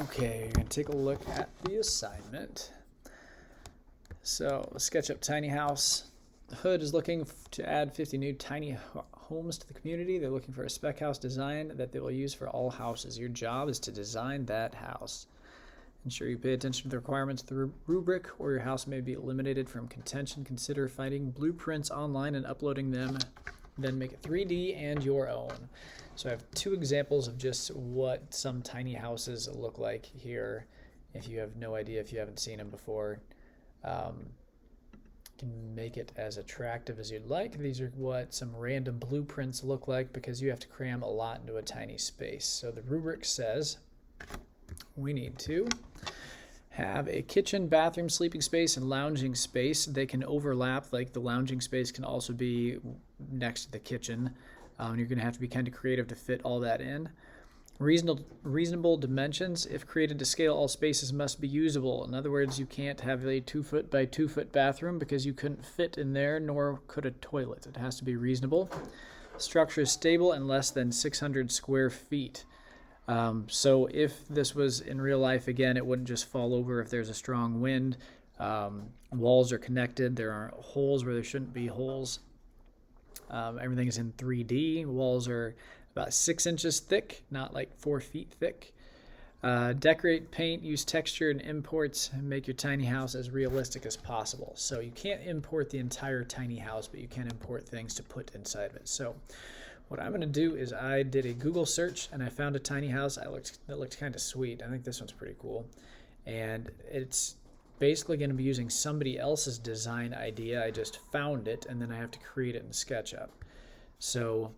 Okay, you're going to take a look at the assignment. So, SketchUp tiny house. The Hood is looking to add 50 new tiny homes to the community. They're looking for a spec house design that they will use for all houses. Your job is to design that house. Ensure you pay attention to the requirements of the rubric, or your house may be eliminated from contention. Consider finding blueprints online and uploading them. Then make it 3D and your own. So I have two examples of just what some tiny houses look like here. If you have no idea, if you haven't seen them before, you can make it as attractive as you'd like. These are what some random blueprints look like because you have to cram a lot into a tiny space. So the rubric says we need to have a kitchen, bathroom, sleeping space, and lounging space. They can overlap, like the lounging space can also be next to the kitchen. You're going to have to be kind of creative to fit all that in. Reasonable dimensions. If created to scale, all spaces must be usable. In other words, you can't have a 2-foot by 2-foot bathroom because you couldn't fit in there, nor could a toilet. It has to be reasonable. Structure is stable and less than 600 square feet. So if this was in real life, again, it wouldn't just fall over if there's a strong wind. Walls are connected. There aren't holes where there shouldn't be holes. Everything is in 3D. Walls are about 6 inches thick, not like 4 feet thick. Decorate, paint, use texture and imports, and make your tiny house as realistic as possible. So you can't import the entire tiny house, but you can import things to put inside of it. So what I'm going to do is I did a Google search and I found a tiny house that looked kind of sweet. I think this one's pretty cool. And it's basically going to be using somebody else's design idea. I just found it and then I have to create it in SketchUp. So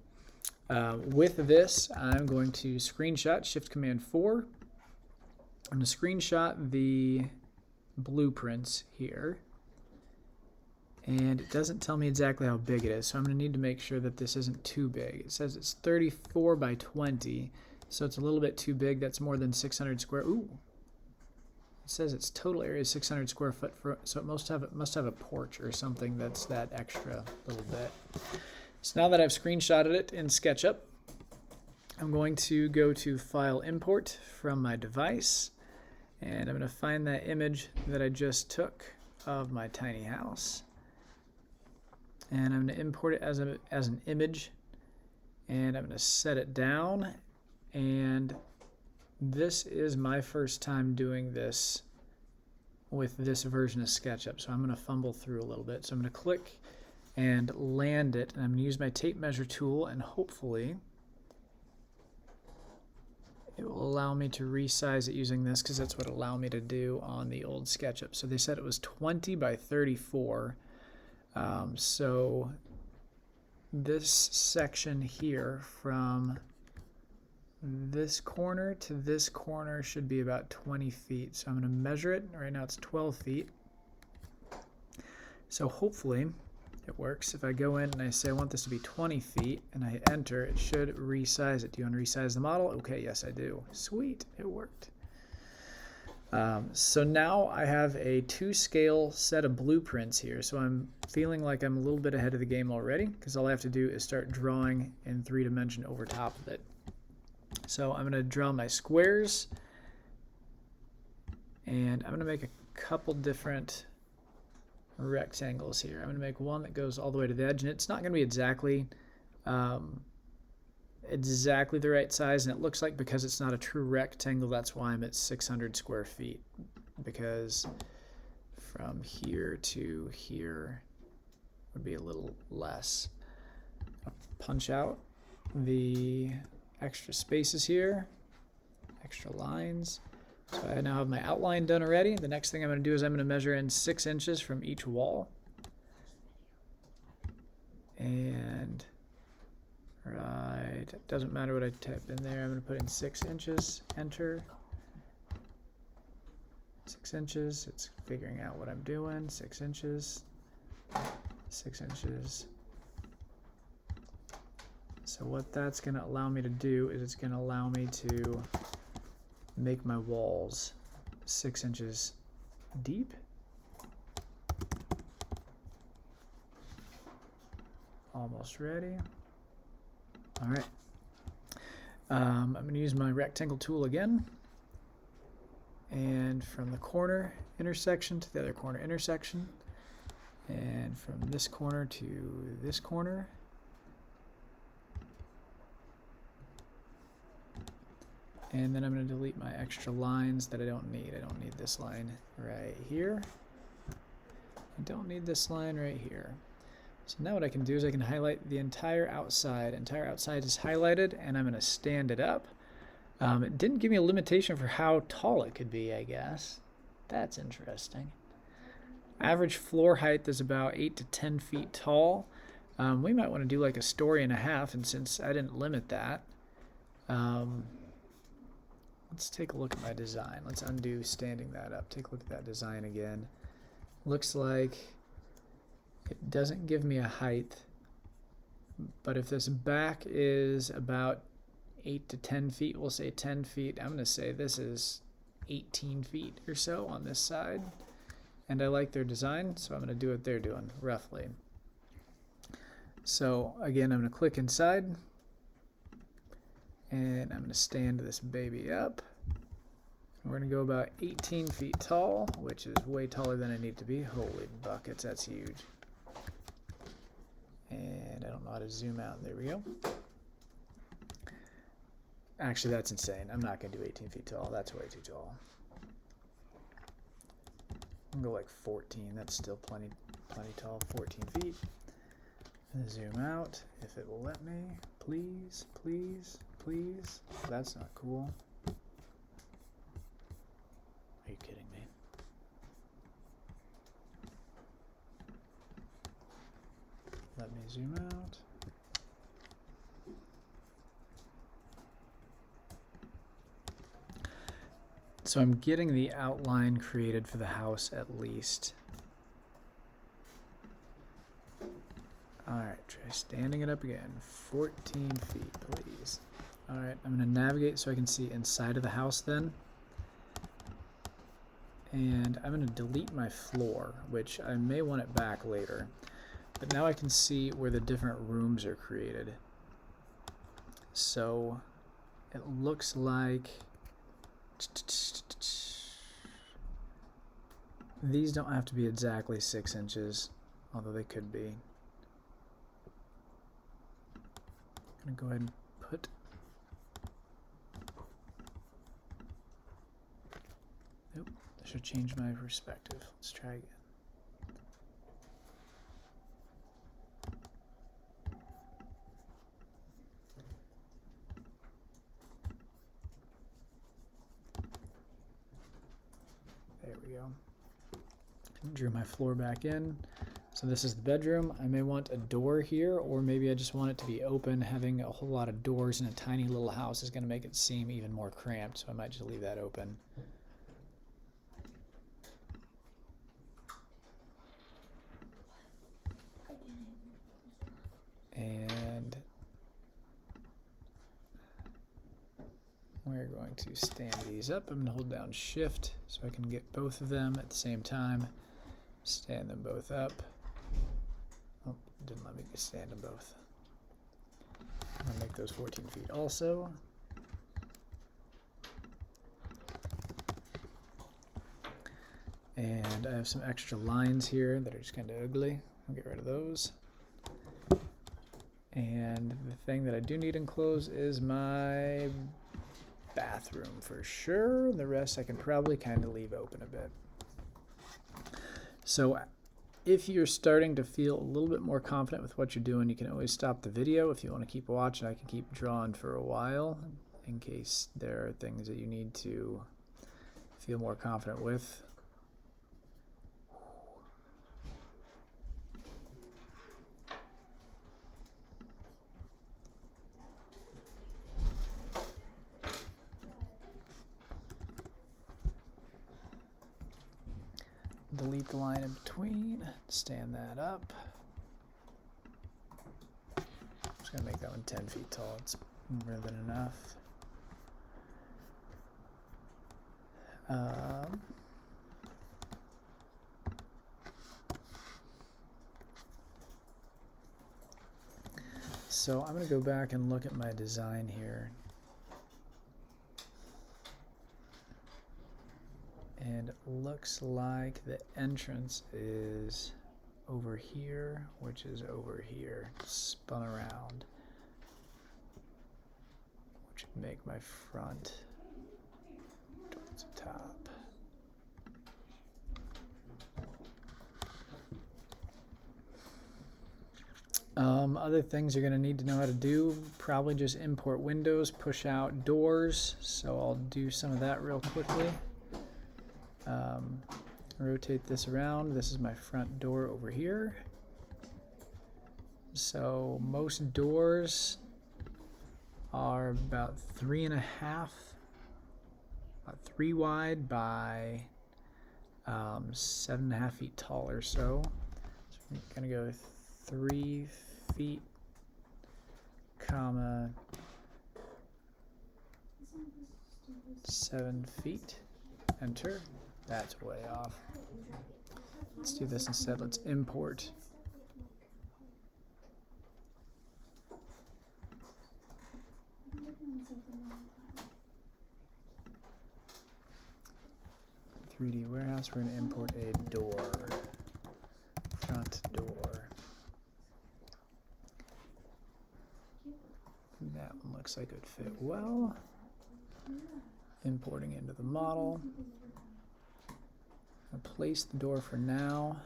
with this, I'm going to screenshot Shift-Command-4. I'm going to screenshot the blueprints here. And it doesn't tell me exactly how big it is, so I'm going to need to make sure that this isn't too big. It says it's 34 by 20, so it's a little bit too big. That's more than 600 square. Ooh. It says its total area is 600 square foot, so it must have a porch or something that's that extra little bit. So now that I've screenshotted it in SketchUp, I'm going to go to File, Import from my device, and I'm going to find that image that I just took of my tiny house. And I'm going to import it as an image, and I'm going to set it down. And this is my first time doing this with this version of SketchUp, so I'm going to fumble through a little bit. So I'm going to click and land it, and I'm going to use my tape measure tool, and hopefully it will allow me to resize it using this, because that's what it allowed me to do on the old SketchUp. So they said it was 20 by 34. So this section here from this corner to this corner should be about 20 feet. So I'm going to measure it. Right now it's 12 feet. So hopefully it works. If I go in and I say I want this to be 20 feet and I hit enter, it should resize it. Do you want to resize the model? Okay, yes I do. Sweet, it worked. So now I have a 2-scale set of blueprints here. So I'm feeling like I'm a little bit ahead of the game already, because all I have to do is start drawing in 3-dimension over top of it. So I'm going to draw my squares, and I'm going to make a couple different rectangles here. I'm going to make one that goes all the way to the edge, and it's not going to be exactly the right size, and it looks like because it's not a true rectangle, that's why I'm at 600 square feet, because from here to here would be a little less. I'll punch out the extra spaces here, extra lines. So I now have my outline done already. The next thing I'm going to do is I'm going to measure in 6 inches from each wall. And right, it doesn't matter what I type in there. I'm going to put in 6 inches, enter. 6 inches, it's figuring out what I'm doing. 6 inches, 6 inches. So what that's going to allow me to do is it's going to allow me to make my walls 6 inches deep. Almost ready. All right. I'm going to use my rectangle tool again. And from the corner intersection to the other corner intersection. And from this corner to this corner. And then I'm going to delete my extra lines that I don't need. I don't need this line right here. I don't need this line right here. So now what I can do is I can highlight the entire outside. Entire outside is highlighted, and I'm going to stand it up. It didn't give me a limitation for how tall it could be, I guess. That's interesting. Average floor height is about 8 to 10 feet tall. We might want to do like a story and a half, and since I didn't limit that, let's take a look at my design. Let's undo standing that up. Take a look at that design again. Looks like it doesn't give me a height, but if this back is about 8 to 10 feet, we'll say 10 feet. I'm going to say this is 18 feet or so on this side. And I like their design, so I'm going to do what they're doing, roughly. So again, I'm going to click inside, and I'm going to stand this baby up. We're going to go about 18 feet tall, which is way taller than I need to be. Holy buckets, that's huge. And I don't know how to zoom out. There we go. Actually, that's insane. I'm not going to do 18 feet tall. That's way too tall. I'm going to go like 14. That's still plenty tall. 14 feet. And zoom out if it will let me. Please, please, please. That's not cool. Are you kidding me? Let me zoom out. So I'm getting the outline created for the house at least. Alright, try standing it up again. 14 feet, please. Alright, I'm going to navigate so I can see inside of the house then. And I'm going to delete my floor, which I may want it back later. But now I can see where the different rooms are created. So it looks like these don't have to be exactly 6 inches, although they could be. I'm going to go ahead and put nope, I should change my perspective. Let's try again. There we go. Drew my floor back in. So this is the bedroom. I may want a door here, or maybe I just want it to be open. Having a whole lot of doors in a tiny little house is going to make it seem even more cramped, so I might just leave that open. And we're going to stand these up. I'm going to hold down Shift so I can get both of them at the same time. Stand them both up. Oh, it didn't let me stand them both. I'm going to make those 14 feet also. And I have some extra lines here that are just kind of ugly. I'll get rid of those. And the thing that I do need enclosed is my bathroom for sure. The rest I can probably kind of leave open a bit. So if you're starting to feel a little bit more confident with what you're doing, you can always stop the video. If you want to keep watching, I can keep drawing for a while in case there are things that you need to feel more confident with. Delete the line in between, stand that up. I'm just going to make that one 10 feet tall. It's more than enough. So I'm going to go back and look at my design here. And it looks like the entrance is over here, which is over here, spun around, which would make my front towards the top. Other things you're going to need to know how to do, probably just import windows, push out doors, so I'll do some of that real quickly. Rotate this around. This is my front door over here. So most doors are about 3.5, about 3 wide by 7.5 feet tall or so. So I'm gonna go 3 feet, comma 7 feet. Enter. That's way off. Let's do this instead. Let's import. "3D warehouse." We're going to import a door. Front door. That one looks like it would fit well. Importing into the model. I'll place the door for now,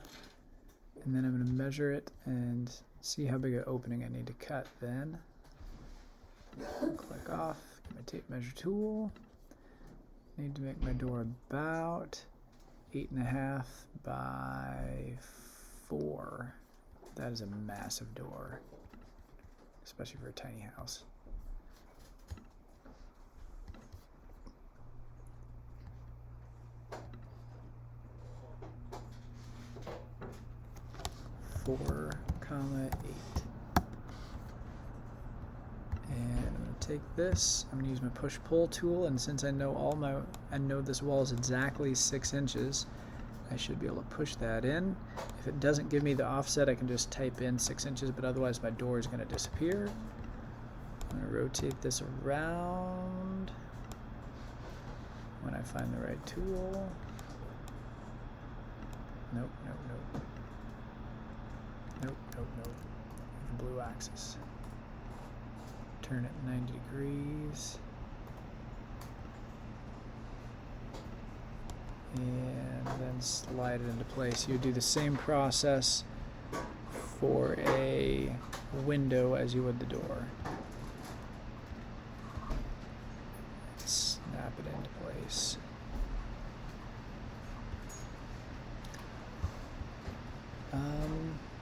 and then I'm going to measure it and see how big an opening I need to cut then. Click off, get my tape measure tool. Need to make my door about 8.5 by 4. That is a massive door, especially for a tiny house. "4, 8. And I'm going to take this. I'm going to use my push-pull tool, and since I know this wall is exactly 6 inches, I should be able to push that in. If it doesn't give me the offset, I can just type in 6 inches, but otherwise my door is going to disappear. I'm going to rotate this around when I find the right tool. Nope. The blue axis. Turn it 90 degrees. And then slide it into place. You do the same process for a window as you would the door. Snap it into place.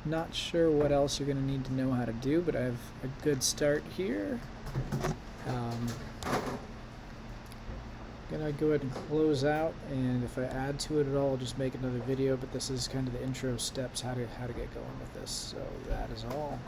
Not sure what else you're going to need to know how to do, but I have a good start here. Gonna go ahead and close out, and if I add to it at all, I'll just make another video, but this is kind of the intro steps, how to get going with this. So that is all.